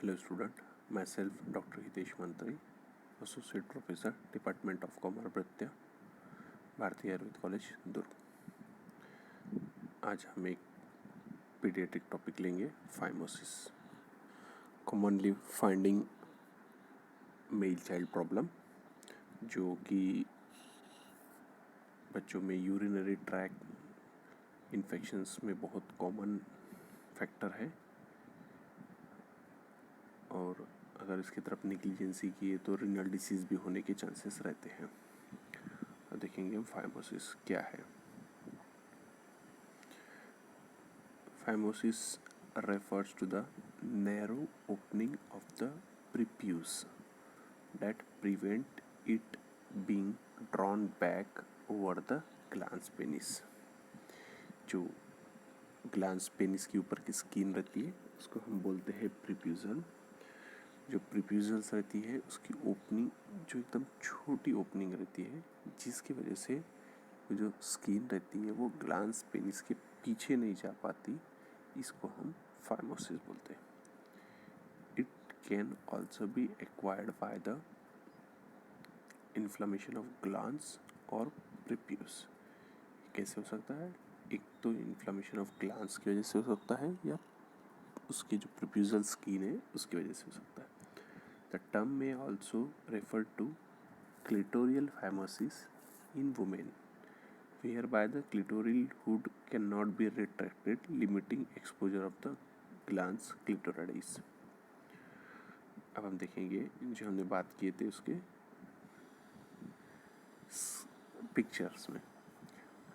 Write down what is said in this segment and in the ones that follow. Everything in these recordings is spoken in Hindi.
Hello student, myself Dr. Hitesh Mantri, Associate Professor, Department of Commerce Bratya, भारतीय आयुर्वेद कॉलेज दुर्ग। आज हम एक पीडियाट्रिक टॉपिक लेंगे, phimosis, commonly finding male child problem, जो कि बच्चों में यूरिनरी ट्रैक्ट इन्फेक्शंस में बहुत कॉमन फैक्टर है, और अगर इसकी तरफ निग्लिजेंसी किए तो रिनल डिसीज़ भी होने के चांसेस रहते हैं। अब देखेंगे हम फाइमोसिस क्या है। Phimosis refers to the narrow opening of the prepuce that prevent it being drawn back over the glans penis। जो ग्लांस पेनिस के ऊपर की स्किन रहती है उसको हम बोलते हैं प्रीप्यूजल। जो प्रीप्यूजल्स रहती है उसकी ओपनिंग जो एकदम छोटी ओपनिंग रहती है, जिसकी वजह से जो स्किन रहती है वो ग्लांस पेनिस के पीछे नहीं जा पाती, इसको हम फाइमोसिस बोलते हैं। It can also be acquired by the inflammation of glans और प्रीप्यूस। कैसे हो सकता है? एक तो इन्फ्लेमेशन ऑफ ग्लांस की वजह से हो सकता है, या उसकी जो प्रीप्यूजल स्किन है उसकी वजह से हो सकता है। The term may also refer to clitoral phimosis in women, whereby the clitoral hood cannot be retracted, limiting exposure of the glans clitoridis। अब हम देखेंगे जो हमने बात किए थे उसके पिक्चर्स में।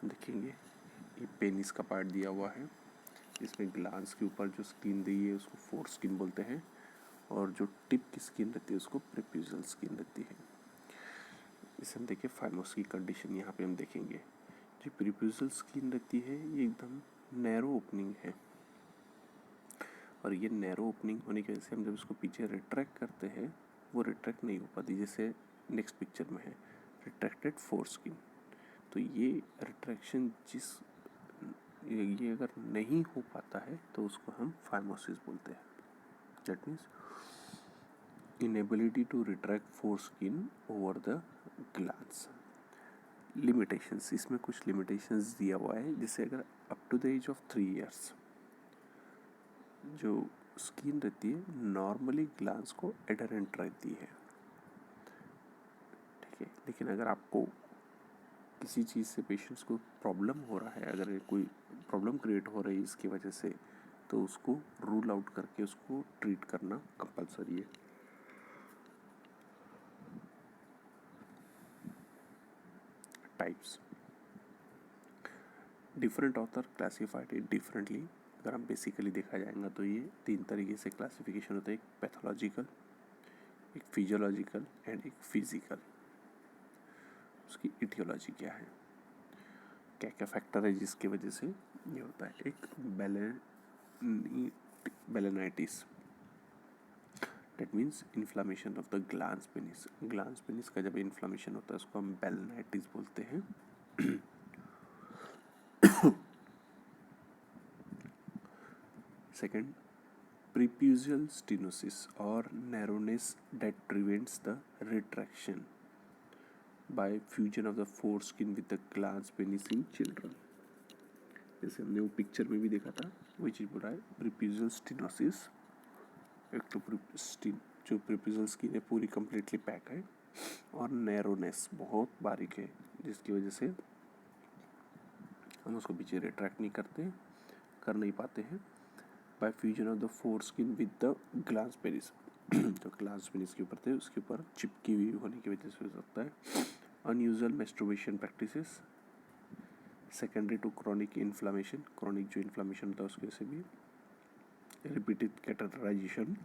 हम देखेंगे ये पेनिस का पार्ट दिया हुआ है, इसमें ग्लांस के ऊपर जो स्किन दी है उसको फोर स्किन बोलते हैं, और जो टिप की स्किन रहती है उसको प्रीप्यूजल स्किन रहती है। इसे हम देखिए फाइमोसिस की कंडीशन यहाँ पे हम देखेंगे। जो प्रीप्यूजल स्किन रहती है ये एकदम नैरो ओपनिंग है, और ये नैरो ओपनिंग होने की वजह से हम जब इसको पीछे रिट्रैक्ट करते हैं वो रिट्रैक्ट नहीं हो पाती, जैसे नेक्स्ट पिक्चर में है रिट्रैक्टेड फोर स्किन। तो ये रिट्रैक्शन ये अगर नहीं हो पाता है तो उसको हम फाइमोसिस बोलते हैं। That means inability to retract foreskin over the glans. Limitations, इसमें कुछ लिमिटेशंस दिया हुआ है, जैसे अगर up to the age of 3 years जो स्किन रहती है नॉर्मली ग्लांस को एडहेरेंट रहती है, ठीक है। लेकिन अगर आपको किसी चीज़ से पेशेंट्स को प्रॉब्लम हो रहा है, अगर कोई प्रॉब्लम क्रिएट हो रही है इसकी वजह से, तो उसको रूल आउट करके उसको ट्रीट करना कंपलसरी है। Types, different author classified it differently. अगर हम बेसिकली देखा जाएगा तो ये 3 तरीके से क्लासिफिकेशन होता है, एक पैथोलॉजिकल, एक फिजियोलॉजिकल एंड एक फिजिकल। उसकी इटियोलॉजी क्या है, क्या क्या फैक्टर है जिसकी वजह से ये होता है। एक balanitis, that means inflammation of the glans penis. Glans penis का जब इन्फ्लामेशन होता है उसको हम बेलेनाइटिस बोलते हैं। सेकेंड, प्रीप्यूजियल स्टेनोसिस और narrowness that prevents the retraction bye fusion of the foreskin with the glans penis in children. जैसे हमने वो पिक्चर में भी देखा था वही चीज़ बोल रहा है। प्रीप्यूजियल स्टेनोसिस, एक तो जो प्रीप्यूजियल स्किन है पूरी कम्प्लीटली पैक है, और नैरोनेस बहुत बारीक है, जिसकी वजह से हम उसको पीछे रिट्रैक्ट नहीं कर नहीं पाते हैं। Bye fusion of the four skin with the glans penis, जो ग्लांस पेनिस के ऊपर थे उसके ऊपर चिपकी हुई होने की वजह से हो सकता है। Unusual masturbation practices, secondary to chronic inflammation, chronic जो इन्फ्लामेशन होता है उसकी वजह से भी। Repeated catheterization,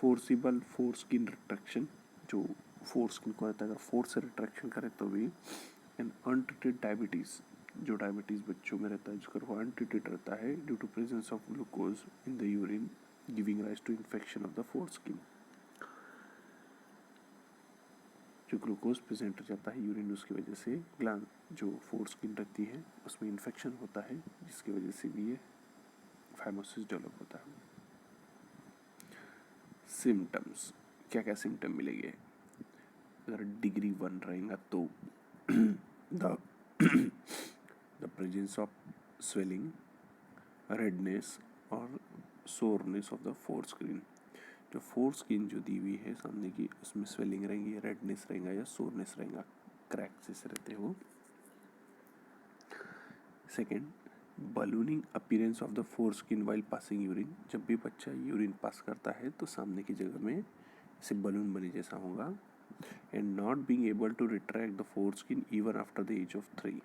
forcible foreskin retraction, जो फोर स्किन को रहता है अगर फोर्स से रिट्रैक्शन करे तो भी। एंड अनट्रीटेड डायबिटीज़, जो डायबिटीज़ बच्चों में रहता है जिसका वो अनट्रीटेड रहता है due to presence of glucose in the urine giving rise to infection of the foreskin. जो ग्लूकोज प्रेजेंट हो जाता है यूरिन, उसकी वजह से ग्लैंड जो फोर स्किन रहती है उसमें इन्फेक्शन होता है, जिसकी वजह से भी ये फाइमोसिस डेवलप होता है। सिम्टम्स, क्या क्या सिम्टम मिलेंगे? अगर डिग्री 1 रहेगा तो the the presence of swelling, redness और soreness of the foreskin. जो फोर स्किन जो दी हुई है सामने की, उसमें स्वेलिंग रहेंगी, रेडनेस रहेगा या सोरनेस रहेगा, क्रैक जैसे रहते हैं वो। Second, ballooning appearance of the four skin while passing urine. जब भी बच्चा यूरिन पास करता है तो सामने की जगह में ऐसे बलून बने जैसा होगा। And not being able to retract the foreskin even after the age of 3,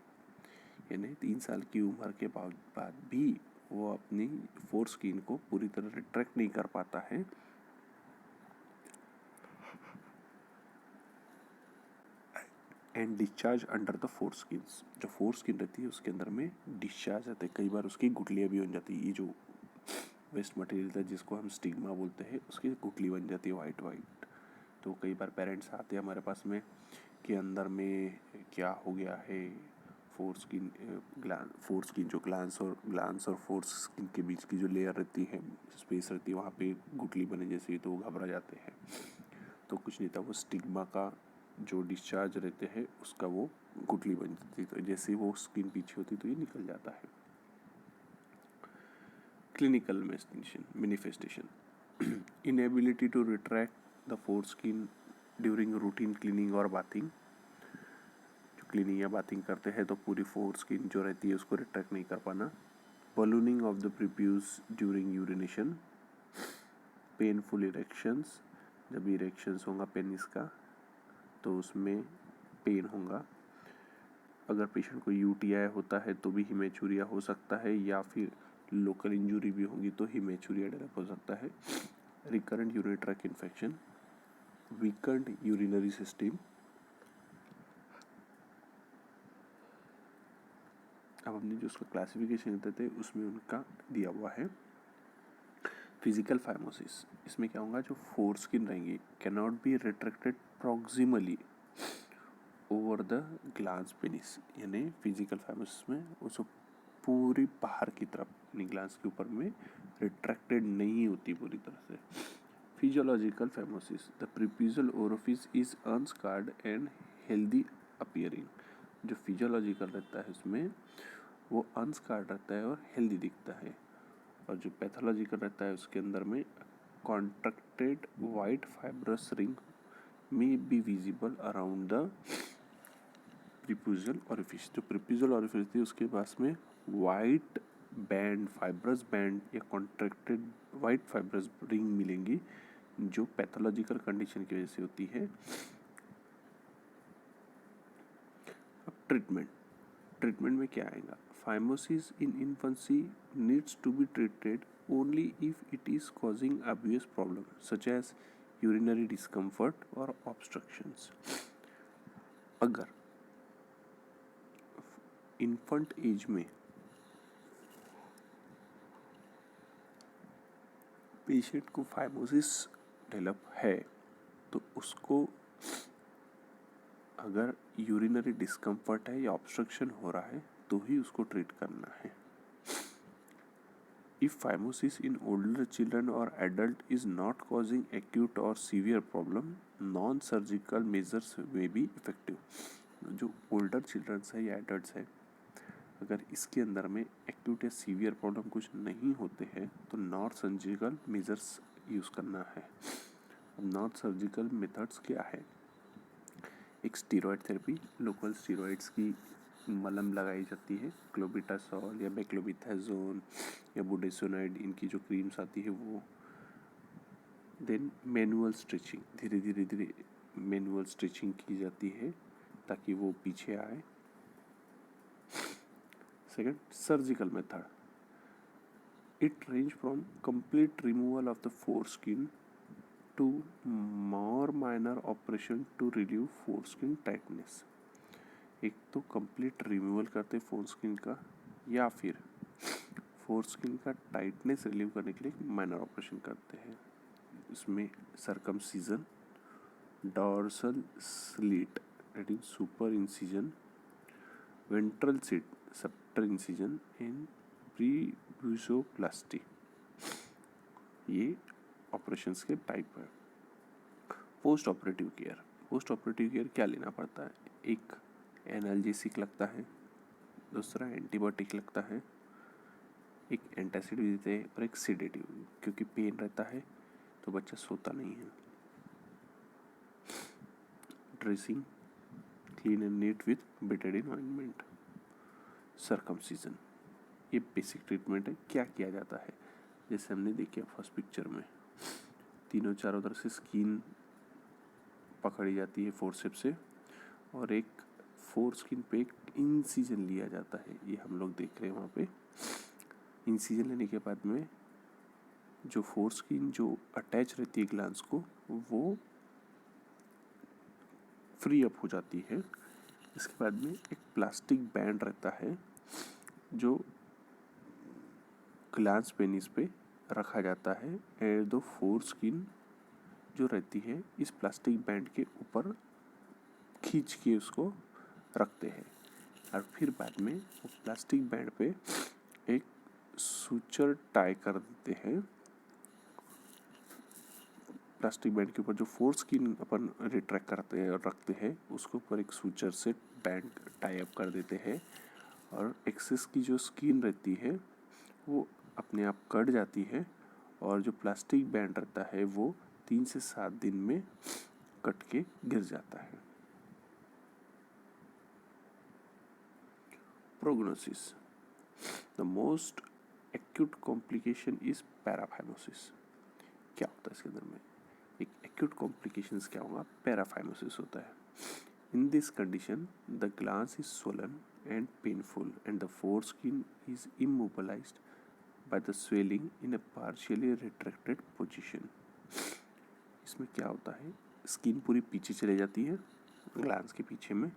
यानी 3 साल की उम्र के बाद भी वो अपनी फोर स्किन को पूरी तरह रिट्रैक्ट नहीं कर पाता है। And discharge under the foreskin, जो फोर स्किन रहती है उसके अंदर में डिस्चार्ज आते हैं, कई बार उसकी गुठलियाँ भी बन जाती है। ये जो वेस्ट मटेरियल था जिसको हम स्टिग्मा बोलते हैं, उसकी गुठली बन जाती है वाइट वाइट। तो कई बार पेरेंट्स आते हैं हमारे पास में कि अंदर में क्या हो गया है, फोर स्किन जो ग्लांस और फोर स्किन के बीच की जो लेयर रहती है, स्पेस रहती है, वहाँ पे गुठली बने जैसी, तो वो घबरा जाते हैं। तो कुछ नहीं था, वो स्टिग्मा का जो डिस्चार्ज रहते हैं उसका वो गुठली बन जाती, तो जैसे ही वो स्किन पीछे होती तो ये निकल जाता है। Clinical manifestation, inability to retract the foreskin during routine cleaning और बाथिंग। जो क्लीनिंग या बाथिंग करते हैं तो पूरी फोर स्किन जो रहती है उसको रिट्रैक्ट नहीं कर पाना। Ballooning of the prepuce during urination. Painful erections, जब इरेक्शंस होगा पेनिस का तो उसमें पेन होगा। अगर पेशेंट को यूटीआई होता है तो भी हिमेचूरिया हो सकता है, या फिर लोकल इंजरी भी होगी तो हिमेचूरिया डेवलप हो सकता है। Recurrent urinary tract infection, weekend urinary system. अब हमने जो उसका क्लासिफिकेशन देते थे उसमें उनका दिया हुआ है। फिजिकल फाइमोसिस, इसमें क्या होगा, जो फोर स्किन रहेंगी can not be retracted proximally over the glans penis, यानी फिजिकल फाइमोसिस में उसको पूरी बाहर की तरफ यानी ग्लांस के ऊपर में रिट्रैक्टेड नहीं होती पूरी तरह से। Physiological phimosis, the preputial orifice is unscarred and healthy appearing. जो फिजियोलॉजिकल रहता है उसमें वो अनस्कार्ड रहता है और हेल्दी दिखता है। और जो पैथोलॉजिकल रहता है उसके अंदर में contracted white fibrous ring may be visible around the preputial orifice. जो प्रीप्यूजल ऑरिफिस थी उसके पास में वाइट बैंड, फाइब्रस बैंड या कॉन्ट्रैक्टेड वाइट फाइब्रस रिंग मिलेंगी, जो पैथोलॉजिकल कंडीशन की वजह से होती है। अब ट्रीटमेंट में क्या आएगा? Phimosis in infancy needs to be treated only if it is causing obvious problem such as urinary discomfort और ऑब्स्ट्रक्शंस। अगर इन्फेंट एज में पेशेंट को फाइमोसिस डेवलप है तो उसको अगर यूरिनरी डिस्कम्फर्ट है या ऑब्स्ट्रक्शन हो रहा है तो ही उसको ट्रीट करना है। If phimosis in older children और adult is not causing acute और severe problem, non surgical measures may be effective. जो ओल्डर चिल्ड्रंस है या एडल्ट्स है, अगर इसके अंदर में एक्यूट या सीवियर प्रॉब्लम कुछ नहीं होते हैं तो नॉन सर्जिकल मेजर्स यूज़ करना है। अब नॉन सर्जिकल मेथड्स क्या है? एक स्टीरॉयड थेरेपी, लोकल स्टीरॉयड्स की मलम लगाई जाती है, क्लोबिटासोल या बेक्लोबिथाजोन या बुडेसोनाइड, इनकी जो क्रीम्स आती है वो। देन मैनुअल स्ट्रेचिंग, धीरे धीरे मैनुअल स्ट्रेचिंग की जाती है ताकि वो पीछे आए। Second, surgical method, it range from complete removal of the foreskin to more minor operation to relieve foreskin tightness। एक तो कंप्लीट रिमूवल करते फोरस्किन का, या फिर फोरस्किन का टाइटनेस रिलीव करने के लिए माइनर ऑपरेशन करते हैं। इसमें सरकमसीजन dorsal slit, that is super incision, ventral slit, subter incision, and prepuzoplasty. ये ऑपरेशंस के टाइप है। Post operative care, post operative care क्या लेना पड़ता है? एक एनाल्जेसिक लगता है, दूसरा एंटीबायोटिक लगता है, एक एंटासिड भी देते हैं और एक सीडेटिव, क्योंकि पेन रहता है तो बच्चा सोता नहीं है। Dressing clean and neat with Betadine ointment. Circumcision, ये बेसिक ट्रीटमेंट है। क्या किया जाता है? जैसे हमने देखा फर्स्ट पिक्चर में, तीनों चारों तरफ से स्किन पकड़ी जाती है फोर्सेप्स से, और एक फोर स्किन पे एक इंसिजन लिया जाता है। ये हम लोग देख रहे हैं वहाँ पे। इंसिजन लेने के बाद में जो फोर स्किन जो अटैच रहती है ग्लैंड्स को, वो फ्री अप हो जाती है। इसके बाद में एक प्लास्टिक बैंड रहता है जो ग्लैंड्स पेनिस पे रखा जाता है, एंड द फोर स्किन जो रहती है इस प्लास्टिक बैंड के ऊपर खींच के उसको रखते हैं, और फिर बाद में वो प्लास्टिक बैंड पे एक सूचर टाई कर देते हैं। प्लास्टिक बैंड के ऊपर जो फोर स्किन अपन रिट्रैक्ट करते हैं और रखते हैं, उसके ऊपर एक सूचर से बैंड टाई अप कर देते हैं, और एक्सेस की जो स्किन रहती है वो अपने आप कट जाती है, और जो प्लास्टिक बैंड रहता है वो 3 से 7 दिन में कट के गिर जाता है। Prognosis, the most acute complication is paraphimosis. क्या होता है इसके अंदर में? एक एक्यूट कॉम्प्लिकेशंस क्या होगा? पैराफाइमोसिस होता है। In this condition the gland is swollen and painful and the foreskin is immobilized by the swelling in a partially retracted position. इसमें क्या होता है? स्किन पूरी पीछे चले जाती है ग्लैंड्स के पीछे में,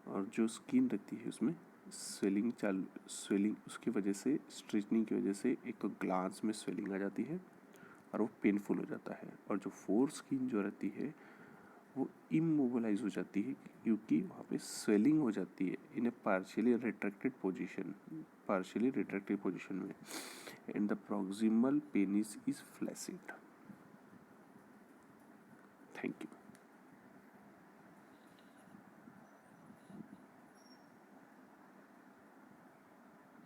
और जो स्किन रहती है उसमें स्वेलिंग उसकी वजह से, स्ट्रेचनिंग की वजह से एक तो ग्लैंड्स में स्वेलिंग आ जाती है और वो पेनफुल हो जाता है, और जो फोर स्किन जो रहती है वो इमोबिलाइज हो जाती है, क्योंकि वहाँ पे स्वेलिंग हो जाती है इन ए पार्शियली रिट्रैक्टेड पोजीशन में, and the proximal penis is flaccid. Thank you.